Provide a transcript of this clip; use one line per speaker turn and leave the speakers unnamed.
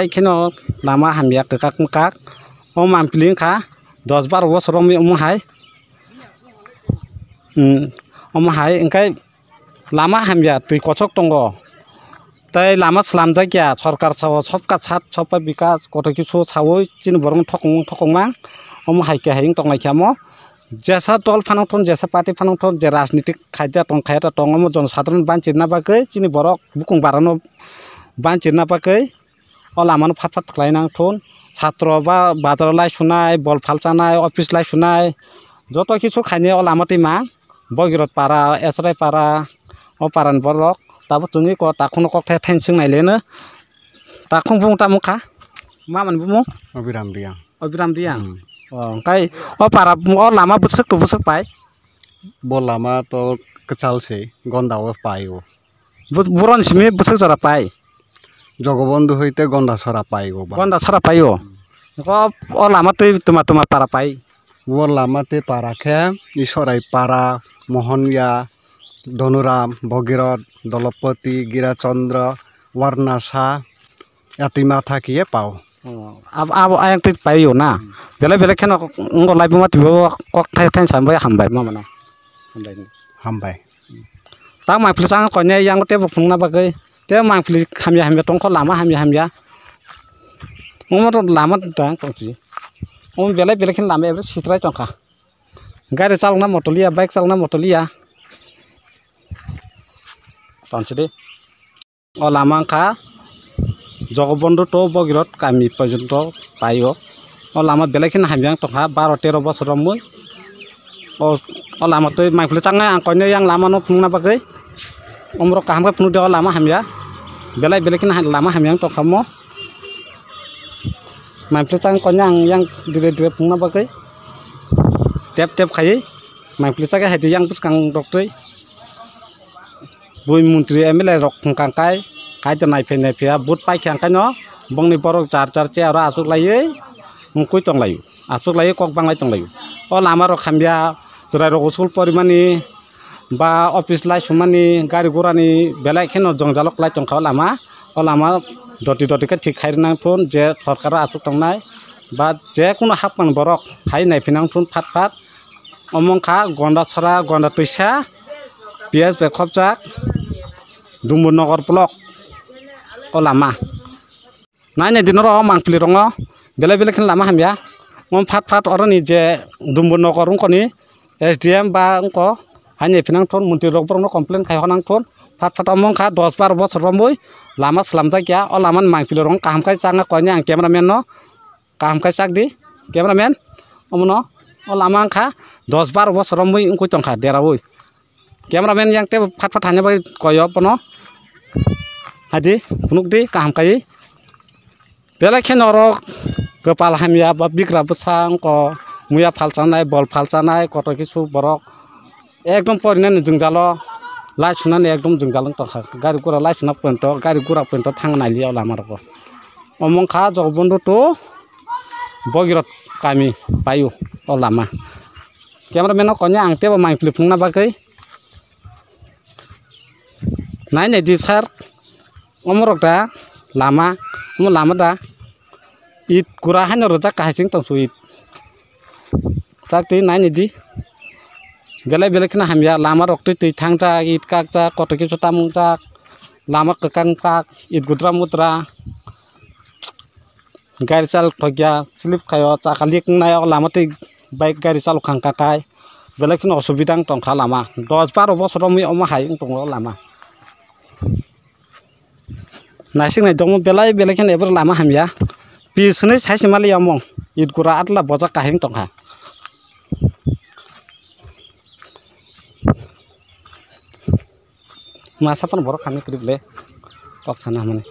kheno lama hamya kakak o mampling kha 10-12 bosor mi hai hai engkai lama hamya tui kochok tongo tai lama slamjak ya sarkar sawo sobka chat sopa bikas koto kisu sawoi chin borong thokong mang hai ke haing tongnai khamo jesa tol phanong thon jesa party phanong thon je rajnitik khaija tong khayata tongomo jon sadron banchirna bagai chini borok bukung barano banchirna bagai o lamano phat khlainang thon ছাত্র বা বাজার লাই শুনাই বল ফালচানাই office লাই শুনাই যত কিছু খাইনে ও লামাতে মা বগিরত পারা এসরাই পারা ও পারান বরক তাবো তুমি ক তাখুন কক থাইন সিং নাইলেনো তাখুন বুং তাमुखा मा मान बुमु अबिराम रियां ओंखाय ओ पारा ओ लामा बुसक पाय
बो लामा तो कचाल से गंदाव पायो
बुरन सिमे बुसक जरा पाय
जगबंधु हईते गंडा छरा पाइगो
गंडा छरा पाइयो ओ लामाते तुमा पारा पाइ
वो लामाते पारा खे ईश्वराय पारा मोहनिया धनुराम भगीरथ दलपति गिराचंद्र वर्णासा यातिमा थाकिए पाओ
अब आयं ते पाइयो ना बेले खेन अंग लाइबुमा तिबो कक थाइ सामबाय हामबाय मामाना
हामबाय
ता माइफिल सांग कन्या यांग ते फुंगना बागै ते माइफिल हामिया टंख लामा हामिया ममत लामा ता कोची बेले खेन लामा एबे सित्राय टंखा गाड़ी चालना मटलिया बाइक चालना मटलिया तनसदे ओ लामा खा जगबंधु तो बगिरत कामी पर्यंत पाइयो ओ लामा बेले खेन हामिया टंखा 12-13 बছर मुई ओ लामा तो माइफिल चांगा आं कन्या yang लामा न फुंगना बागै omro kaham ka punu de lama hamya बेले खेन लामा हामिया टंखामो माइफिल चांग कन्या yang dire फुंगना बागै टेप खायै माइफिल चागे हायदि yang बुसकां डक्टरै बुइ मन्त्रि एमएलए रक फुंकांकाय कायजो नायफैया बुट पाइखांकाय न बंनि बरक चार चे आरो आसुक लायै मुकुय तंलायो आसुक लायै कक बांलाय तंलायो ओ लामा रक हामिया जराय रक स्कुल परिमानि बा अफिस लाई सुमानि गारि गुरानि बेले खेन जंजालक लाई तंखा लामा ओ लामा दति का ठीक खायनां थुन जे सरकार आसुक तंनाय बा जे कुनु हापमान बरक हाय नायफैनां थुन फाट अमंखा गंडा छरा गंडा तैसा पियाज बेखबजाक दुमनगर ब्लक ओ लामा नायनाय दिन र मांफिलि रङ बेले खेन लामा हामिया मम फाट अरनि जे दुमनगर उनखनि एसडीएम बा उनख हायने फिनां थन मन्त्रि रकबरनो कमप्लेन खायहनां थन फाट अमंखा 10-12 बছर मुई लामा स्लामजा गया ओ लामान मांफिलि रङ कामखाय चांगा कयने आं कैमरामैन न कामखाय चाकदि कैमरामैन अमनो ओ लामा खा 10-12 बছर मुई उनखै तंखा देरावै कैमरामैन yang te फाट हाने बाय कयो पनो हादि फुनुकदि कामखाय बेले खेन र गोपाल हामिया बा बिग्रा बसां क मुया फालचानाय बल फालचानाय कत किसु बरक एकदम परिनान जोंजालो लाई सुनानै एकदम जोंजालं तखा गारि गुरा लाई सुना पेन्ट गारि गुरा पेन्ट थांनायलिया लामारको अमंखा जगबंधु तो बगिरत कामी पायो ओ लामा कैमरामैन कन्या आंते बा माइफिलि फुंगना बागै नायनाय दि सार अमरक दा लामा दा इत गुरा हानो रजा काहायसिं तंसु इत जाकति नायनाय दि बेले खेन हामिया लामा रक्ति तै थांजा इत काकजा कत किसु तामुंजा लामा ककां काक इत गुद्रा मुद्रा गारि चाल थग्या स्लिप खायो चाखालिक नाय लामा तै बाइक गारि चालु खांकाकाय बेले खेन असुबिदा तंखा लामा 10-12 बছर मुई अमा हाय दङ लामा नायसिंनाय दङ बेले खेन एबर लामा हामिया पिसनै साइसिमालि अमं इत गुरा आतला बजा काहिं तंखा मासापन बरक खाने क्रिबले कक साना माने